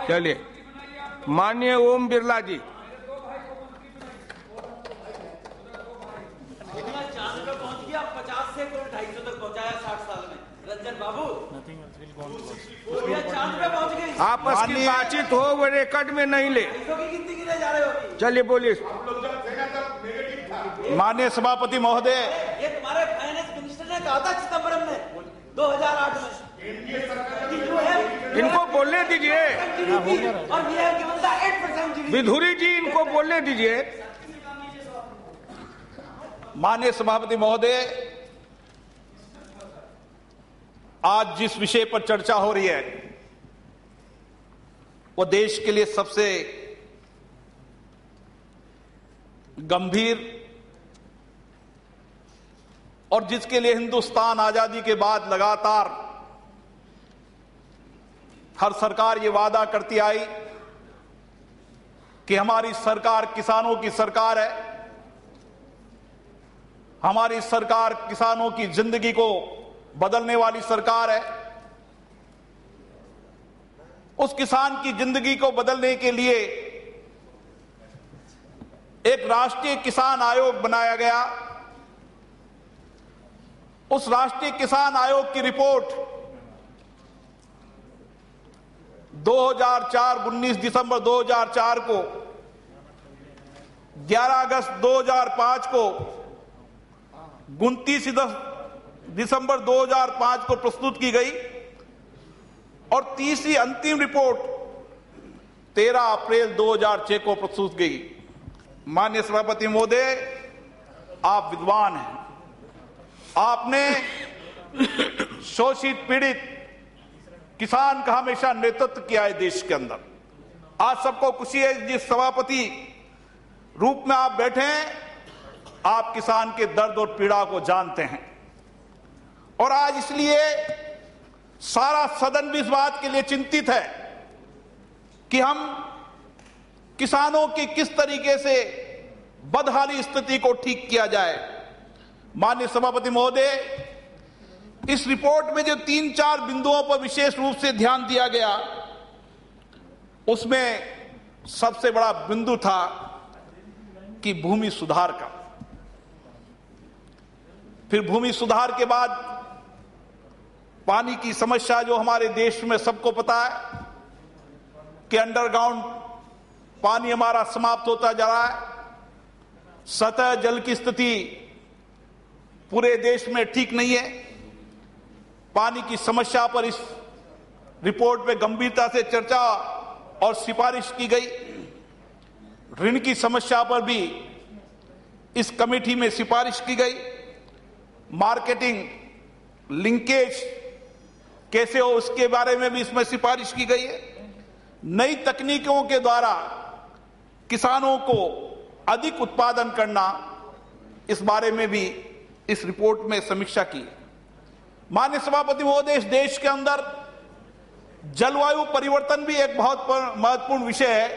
चलिए, माननीय ओम बिरला जी। चांद पे पहुंच गया, 50 से 250 तक पहुंचाया 60 साल में। रंजन बाबू चांद पे पहुंच गए। आपस की बातचीत हो, वो रिकॉर्ड में नहीं ले। की गिनती गिने जा रहे हो। चलिए बोलिए। माननीय सभापति महोदय, ये तुम्हारे फाइनेंस मिनिस्टर ने कहा था चिदम्बरम ने 2008 में। इनको बोलने दीजिए। और ये है कि बंदा 8% जीडीपी। विधुरी जी, इनको बोलने दीजिए। माननीय सभापति महोदय, आज जिस विषय पर चर्चा हो रही है वो देश के लिए सबसे गंभीर और जिसके लिए हिंदुस्तान आजादी के बाद लगातार हर सरकार ये वादा करती आई कि हमारी सरकार किसानों की सरकार है, हमारी सरकार किसानों की जिंदगी को बदलने वाली सरकार है। उस किसान की जिंदगी को बदलने के लिए एक राष्ट्रीय किसान आयोग बनाया गया। उस राष्ट्रीय किसान आयोग की रिपोर्ट 19 दिसंबर 2004 को, 11 अगस्त 2005 को, 29 दिसंबर 2005 को प्रस्तुत की गई और तीसरी अंतिम रिपोर्ट 13 अप्रैल 2006 को प्रस्तुत की। माननीय सभापति महोदय, आप विद्वान हैं, आपने शोषित पीड़ित किसान का हमेशा नेतृत्व किया है देश के अंदर। आज सबको खुशी है जिस सभापति रूप में आप बैठे हैं, आप किसान के दर्द और पीड़ा को जानते हैं। और आज इसलिए सारा सदन भी इस बात के लिए चिंतित है कि हम किसानों की किस तरीके से बदहाली स्थिति को ठीक किया जाए। माननीय सभापति महोदय, इस रिपोर्ट में जो 3-4 बिंदुओं पर विशेष रूप से ध्यान दिया गया, उसमें सबसे बड़ा बिंदु था कि भूमि सुधार का। फिर भूमि सुधार के बाद पानी की समस्या जो हमारे देश में सबको पता है कि अंडरग्राउंड पानी हमारा समाप्त होता जा रहा है। सतह जल की स्थिति पूरे देश में ठीक नहीं है। पानी की समस्या पर इस रिपोर्ट में गंभीरता से चर्चा और सिफारिश की गई। ऋण की समस्या पर भी इस कमेटी में सिफारिश की गई। मार्केटिंग लिंकेज कैसे हो उसके बारे में भी इसमें सिफारिश की गई है। नई तकनीकों के द्वारा किसानों को अधिक उत्पादन करना, इस बारे में भी इस रिपोर्ट में समीक्षा की। माननीय सभापति महोदय, इस देश के अंदर जलवायु परिवर्तन भी एक बहुत महत्वपूर्ण विषय है,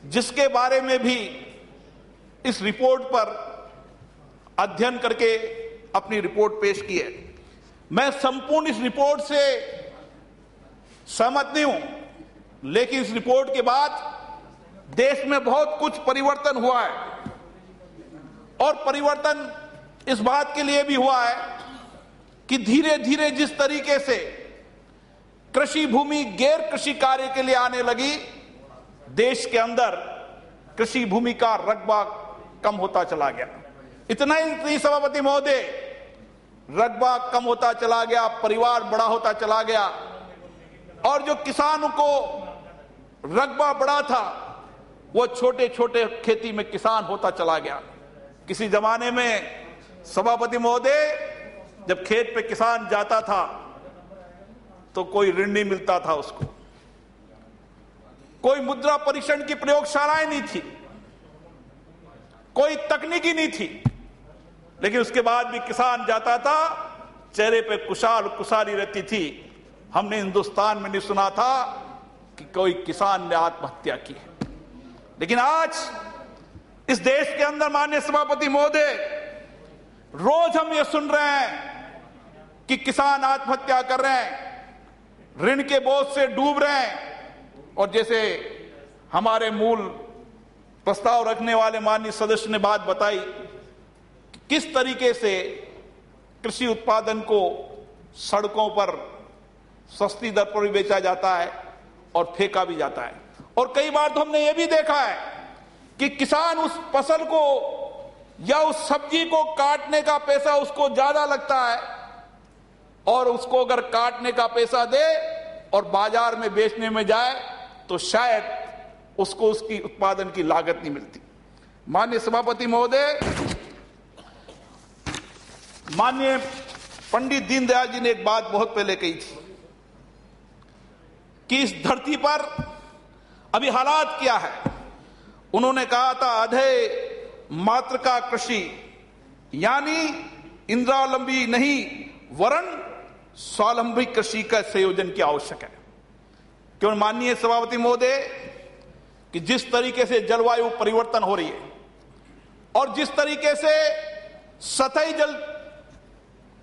जिसके बारे में भी इस रिपोर्ट पर अध्ययन करके अपनी रिपोर्ट पेश की है। मैं संपूर्ण इस रिपोर्ट से सहमत नहीं हूं, लेकिन इस रिपोर्ट के बाद देश में बहुत कुछ परिवर्तन हुआ है। और परिवर्तन इस बात के लिए भी हुआ है कि धीरे धीरे जिस तरीके से कृषि भूमि गैर कृषि कार्य के लिए आने लगी, देश के अंदर कृषि भूमि का रकबा कम होता चला गया। इतना ही नहीं सभापति महोदय, रकबा कम होता चला गया, परिवार बड़ा होता चला गया, और जो किसानों को रकबा बड़ा था वो छोटे छोटे खेती में किसान होता चला गया। किसी जमाने में सभापति महोदय, जब खेत पे किसान जाता था तो कोई ऋण नहीं मिलता था उसको, कोई मुद्रा परीक्षण की प्रयोगशालाएं नहीं थी, कोई तकनीकी नहीं थी, लेकिन उसके बाद भी किसान जाता था, चेहरे पे खुशहाली रहती थी। हमने हिंदुस्तान में नहीं सुना था कि कोई किसान ने आत्महत्या की है। लेकिन आज इस देश के अंदर माननीय सभापति महोदय, रोज हम ये सुन रहे हैं कि किसान आत्महत्या कर रहे हैं, ऋण के बोझ से डूब रहे हैं, और जैसे हमारे मूल प्रस्ताव रखने वाले माननीय सदस्य ने बात बताई, किस तरीके से कृषि उत्पादन को सड़कों पर सस्ती दर पर भी बेचा जाता है और फेंका भी जाता है। और कई बार तो हमने ये भी देखा है कि किसान उस फसल को या उस सब्जी को काटने का पैसा उसको ज्यादा लगता है और उसको अगर काटने का पैसा दे और बाजार में बेचने में जाए तो शायद उसको उसकी उत्पादन की लागत नहीं मिलती। माननीय सभापति महोदय, माननीय पंडित दीनदयाल जी ने एक बात बहुत पहले कही थी कि इस धरती पर अभी हालात क्या है। उन्होंने कहा था अधेय मातृका कृषि यानी इंद्रावलंबी नहीं वरन स्वावलंबी कृषि का संयोजन की आवश्यक है। क्यों माननीय सभापति महोदय कि जिस तरीके से जलवायु परिवर्तन हो रही है और जिस तरीके से सतही जल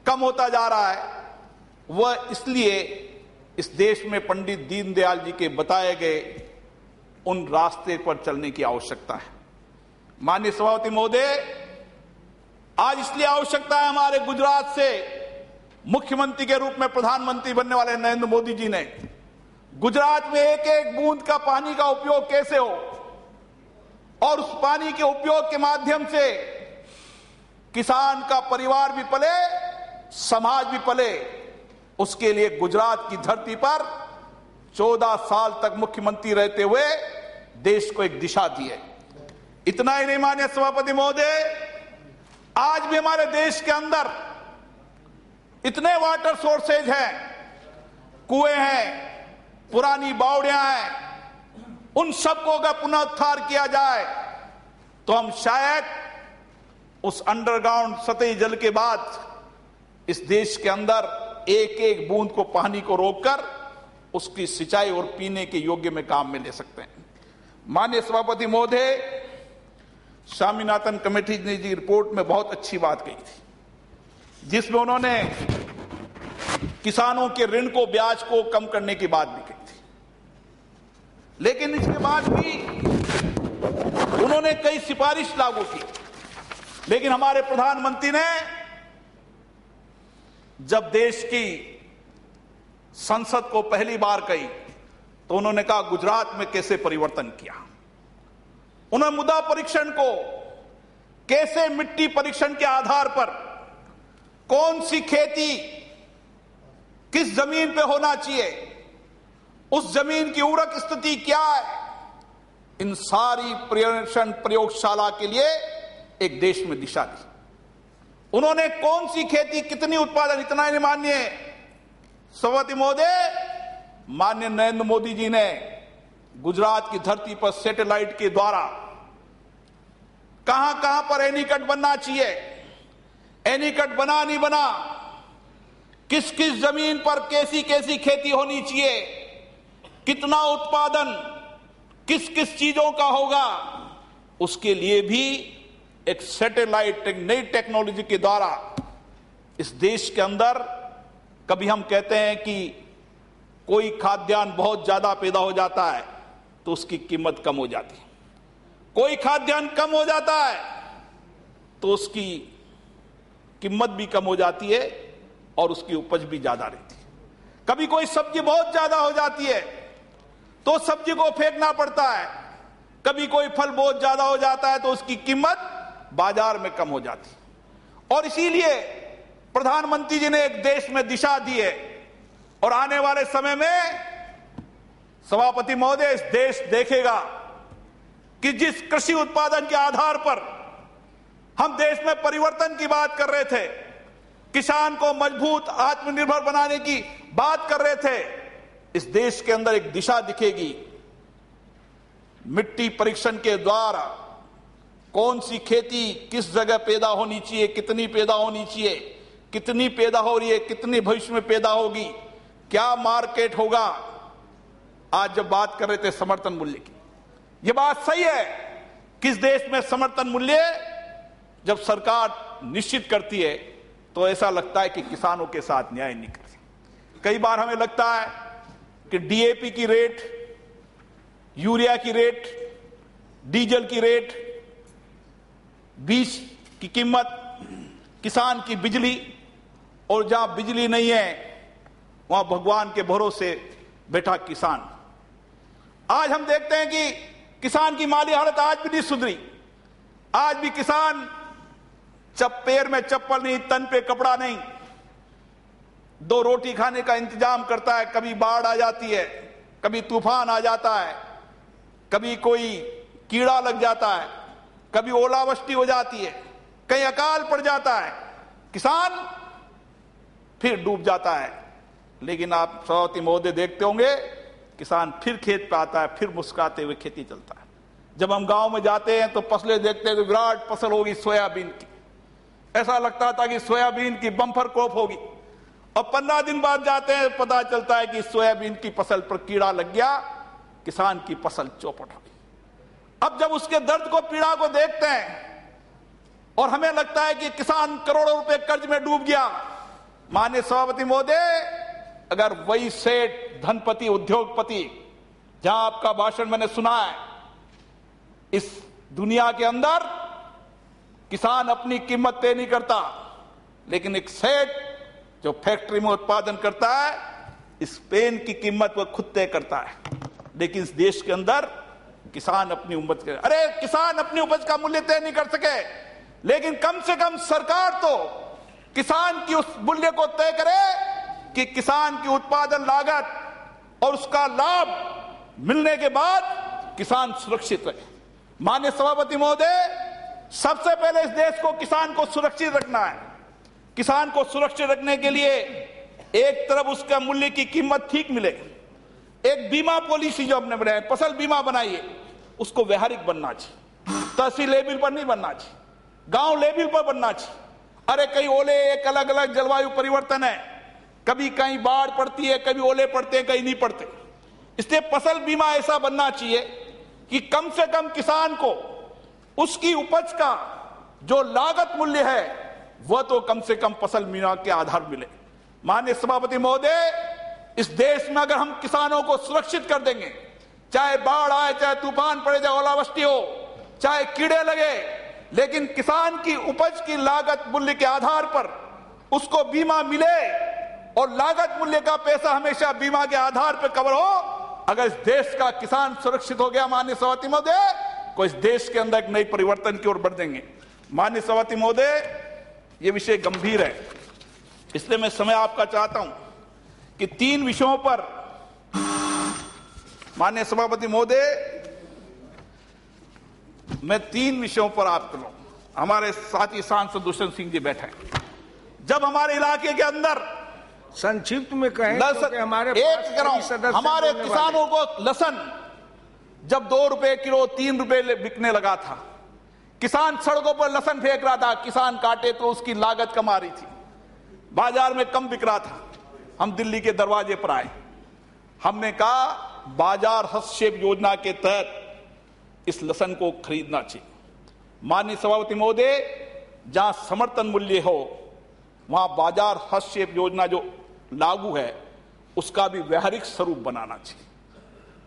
कम होता जा रहा है, वह इसलिए इस देश में पंडित दीनदयाल जी के बताए गए उन रास्ते पर चलने की आवश्यकता है। माननीय सभापति महोदय, आज इसलिए आवश्यकता है, हमारे गुजरात से मुख्यमंत्री के रूप में प्रधानमंत्री बनने वाले नरेंद्र मोदी जी ने गुजरात में एक एक बूंद का पानी का उपयोग कैसे हो और उस पानी के उपयोग के माध्यम से किसान का परिवार भी पले, समाज भी पले, उसके लिए गुजरात की धरती पर 14 साल तक मुख्यमंत्री रहते हुए देश को एक दिशा दी है। इतना ही नहीं माननीय सभापति महोदय, आज भी हमारे देश के अंदर इतने वाटर सोर्सेज हैं, कुएं हैं, पुरानी बावड़ियां हैं, उन सबको अगर पुनरुद्धार किया जाए तो हम शायद उस अंडरग्राउंड सतही जल के बाद इस देश के अंदर एक एक बूंद को पानी को रोककर उसकी सिंचाई और पीने के योग्य में काम में ले सकते हैं। माननीय सभापति महोदय, स्वामीनाथन कमेटी ने जी रिपोर्ट में बहुत अच्छी बात कही थी, जिसमें उन्होंने किसानों के ऋण को, ब्याज को कम करने की बात भी कही थी। लेकिन इसके बाद भी उन्होंने कई सिफारिश लागू की। लेकिन हमारे प्रधानमंत्री ने जब देश की संसद को पहली बार कही तो उन्होंने कहा गुजरात में कैसे परिवर्तन किया। उन्होंने मृदा परीक्षण को कैसे मिट्टी परीक्षण के आधार पर कौन सी खेती किस जमीन पे होना चाहिए, उस जमीन की उर्वरक स्थिति क्या है, इन सारी पर्यवेक्षण प्रयोगशाला के लिए एक देश में दिशा दी। उन्होंने कौन सी खेती कितनी उत्पादन, इतना ही माननीय सभापति महोदय, माननीय नरेंद्र मोदी जी ने गुजरात की धरती पर सैटेलाइट के द्वारा कहां कहां पर एनीकट बनना चाहिए, एनीकट बना नहीं बना, किस किस जमीन पर कैसी कैसी खेती होनी चाहिए, कितना उत्पादन किस किस चीजों का होगा, उसके लिए भी एक सैटेलाइट, एक नई टेक्नोलॉजी के द्वारा इस देश के अंदर, कभी हम कहते हैं कि कोई खाद्यान्न बहुत ज्यादा पैदा हो जाता है तो उसकी कीमत कम हो जाती है, कोई खाद्यान्न कम हो जाता है तो उसकी कीमत भी कम हो जाती है और उसकी उपज भी ज्यादा रहती है। कभी कोई सब्जी बहुत ज्यादा हो जाती है तो सब्जी को फेंकना पड़ता है, कभी कोई फल बहुत ज्यादा हो जाता है तो उसकी कीमत बाजार में कम हो जाती है। और इसीलिए प्रधानमंत्री जी ने एक देश में दिशा दी है और आने वाले समय में सभापति महोदय, इस देश देखेगा कि जिस कृषि उत्पादन के आधार पर हम देश में परिवर्तन की बात कर रहे थे, किसान को मजबूत आत्मनिर्भर बनाने की बात कर रहे थे, इस देश के अंदर एक दिशा दिखेगी। मिट्टी परीक्षण के द्वारा कौन सी खेती किस जगह पैदा होनी चाहिए, कितनी पैदा होनी चाहिए, कितनी पैदा हो रही है, कितनी भविष्य में पैदा होगी, क्या मार्केट होगा। आज जब बात कर रहे थे समर्थन मूल्य की, यह बात सही है कि इस देश में समर्थन मूल्य जब सरकार निश्चित करती है तो ऐसा लगता है कि किसानों के साथ न्याय नहीं करती। कई बार हमें लगता है कि डीएपी की रेट यूरिया की रेट, डीजल की रेट, बीज की कीमत, किसान की बिजली, और जहां बिजली नहीं है वहां भगवान के भरोसे बैठा किसान। आज हम देखते हैं कि किसान की माली हालत आज भी नहीं सुधरी। आज भी किसान पैर में चप्पल नहीं, तन पे कपड़ा नहीं, 2 रोटी खाने का इंतजाम करता है। कभी बाढ़ आ जाती है, कभी तूफान आ जाता है, कभी कोई कीड़ा लग जाता है, कभी ओलावृष्टि हो जाती है, कहीं अकाल पड़ जाता है, किसान फिर डूब जाता है। लेकिन आप सभापति महोदय देखते होंगे, किसान फिर खेत पे आता है, फिर मुस्कुराते हुए खेती चलता है। जब हम गांव में जाते हैं तो फसलें देखते हैं कि विराट फसल होगी सोयाबीन की, ऐसा लगता था कि सोयाबीन की बम्पर क्रॉप होगी, और 15 दिन बाद जाते हैं, पता चलता है कि सोयाबीन की फसल पर कीड़ा लग गया, किसान की फसल चौपट हो गई। अब जब उसके दर्द को, पीड़ा को देखते हैं और हमें लगता है कि किसान करोड़ों रुपए कर्ज में डूब गया, माननीय सभापति महोदय, अगर वही सेठ, धनपति, उद्योगपति, जहां आपका भाषण मैंने सुना है, इस दुनिया के अंदर किसान अपनी कीमत तय नहीं करता, लेकिन एक सेठ जो फैक्ट्री में उत्पादन करता है, इस पेन की कीमत वह खुद तय करता है। लेकिन इस देश के अंदर किसान अपनी उपज, अरे किसान अपनी उपज का मूल्य तय नहीं कर सके, लेकिन कम से कम सरकार तो किसान की उस मूल्य को तय करे कि किसान की उत्पादन लागत और उसका लाभ मिलने के बाद किसान सुरक्षित रहे। माननीय सभापति महोदय, सबसे पहले इस देश को, किसान को सुरक्षित रखना है। किसान को सुरक्षित रखने के लिए एक तरफ उसका मूल्य की कीमत ठीक मिले, एक बीमा पॉलिसी जो हमने बनाई, फसल बीमा बनाई है, उसको व्यवहारिक बनना चाहिए, तहसील लेवल पर नहीं बनना चाहिए, गांव लेवल पर बनना चाहिए। अरे कहीं ओले, एक अलग अलग जलवायु परिवर्तन है, कभी कहीं बाढ़ पड़ती है, कभी ओले पड़ते हैं, कहीं नहीं पड़ते। इसलिए फसल बीमा ऐसा बनना चाहिए कि कम से कम किसान को उसकी उपज का जो लागत मूल्य है वह तो कम से कम फसल बीमा के आधार मिले। माननीय सभापति महोदय, इस देश में अगर हम किसानों को सुरक्षित कर देंगे, चाहे बाढ़ आए, चाहे तूफान पड़े, चाहे ओलावृष्टि हो, चाहे कीड़े लगे, लेकिन किसान की उपज की लागत मूल्य के आधार पर उसको बीमा मिले और लागत मूल्य का पैसा हमेशा बीमा के आधार पर कवर हो। अगर इस देश का किसान सुरक्षित हो गया माननीय सभापति महोदय, तो इस देश के अंदर एक नई परिवर्तन की ओर बढ़ देंगे। माननीय सभापति महोदय, ये विषय गंभीर है, इसलिए मैं समय आपका चाहता हूं कि 3 विषयों पर, माननीय सभापति महोदय, मैं 3 विषयों पर आपको लूं। हमारे साथी सांसद दुष्यंत सिंह जी बैठे हैं। जब हमारे इलाके के अंदर संक्षिप्त में कहें तो हमारे हमारे किसानों को लहसुन जब 2 रुपए किलो, 3 रुपए बिकने लगा था, किसान सड़कों पर लहसुन फेंक रहा था, किसान काटे तो उसकी लागत कम आ रही थी, बाजार में कम बिक रहा था। हम दिल्ली के दरवाजे पर आए, हमने कहा बाजार हस्तक्षेप योजना के तहत इस लहसुन को खरीदना चाहिए। माननीय सभापति महोदय, जहां समर्थन मूल्य हो वहां बाजार हस्तक्षेप योजना जो लागू है उसका भी व्यवहारिक स्वरूप बनाना चाहिए,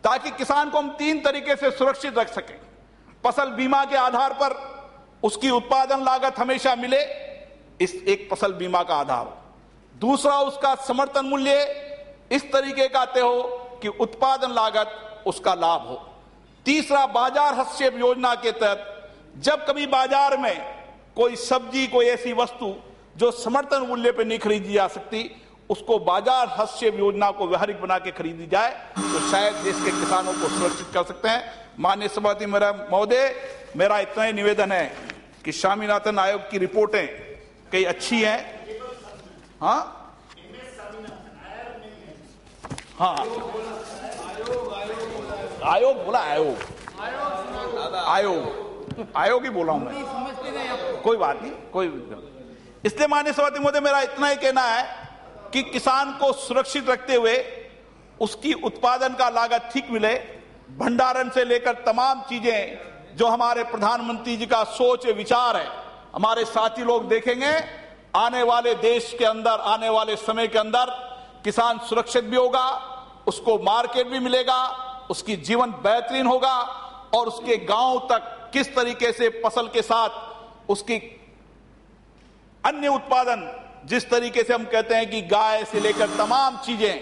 ताकि किसान को हम 3 तरीके से सुरक्षित रख सकें। फसल बीमा के आधार पर उसकी उत्पादन लागत हमेशा मिले, इस एक फसल बीमा का आधार हो। दूसरा, उसका समर्थन मूल्य इस तरीके का तय हो कि उत्पादन लागत उसका लाभ हो। तीसरा, बाजार हस्तक्षेप योजना के तहत जब कभी बाजार में कोई सब्जी, कोई ऐसी वस्तु जो समर्थन मूल्य पर नहीं खरीदी जा सकती, उसको बाजार हस्तक्षेप योजना को व्यवहारिक बना के खरीदी जाए तो शायद देश के किसानों को सुरक्षित कर सकते हैं। माननीय सभापति महोदय, मेरा इतना ही निवेदन है कि स्वामीनाथन आयोग की रिपोर्टें कई अच्छी हैं। हाँ हाँ, आयोग बोला, आयोग ही बोला हूं मैं, कोई बात नहीं, कोई। इसलिए माननीय सभापति महोदय, मेरा इतना ही कहना है कि किसान को सुरक्षित रखते हुए उसकी उत्पादन का लागत ठीक मिले, भंडारण से लेकर तमाम चीजें जो हमारे प्रधानमंत्री जी का सोच विचार है, हमारे साथी लोग देखेंगे आने वाले देश के अंदर, आने वाले समय के अंदर किसान सुरक्षित भी होगा, उसको मार्केट भी मिलेगा, उसकी जीवन बेहतरीन होगा और उसके गांव तक किस तरीके से फसल के साथ उसकी अन्य उत्पादन, जिस तरीके से हम कहते हैं कि गाय से लेकर तमाम चीजें,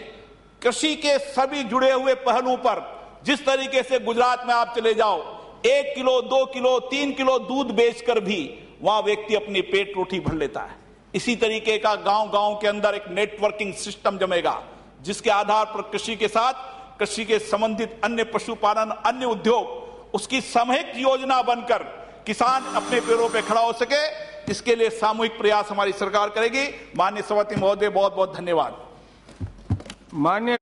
कृषि के सभी जुड़े हुए पहलुओं पर जिस तरीके से गुजरात में आप चले जाओ, 1 किलो 2 किलो 3 किलो दूध बेचकर भी वहां व्यक्ति अपनी पेट रोटी भर लेता है। इसी तरीके का गांव गांव के अंदर एक नेटवर्किंग सिस्टम जमेगा, जिसके आधार पर कृषि के साथ कृषि के संबंधित अन्य पशुपालन, अन्य उद्योग, उसकी सामूहिक योजना बनकर किसान अपने पैरों पर खड़ा हो सके, इसके लिए सामूहिक प्रयास हमारी सरकार करेगी। माननीय सभापति महोदय, बहुत बहुत धन्यवाद। माननीय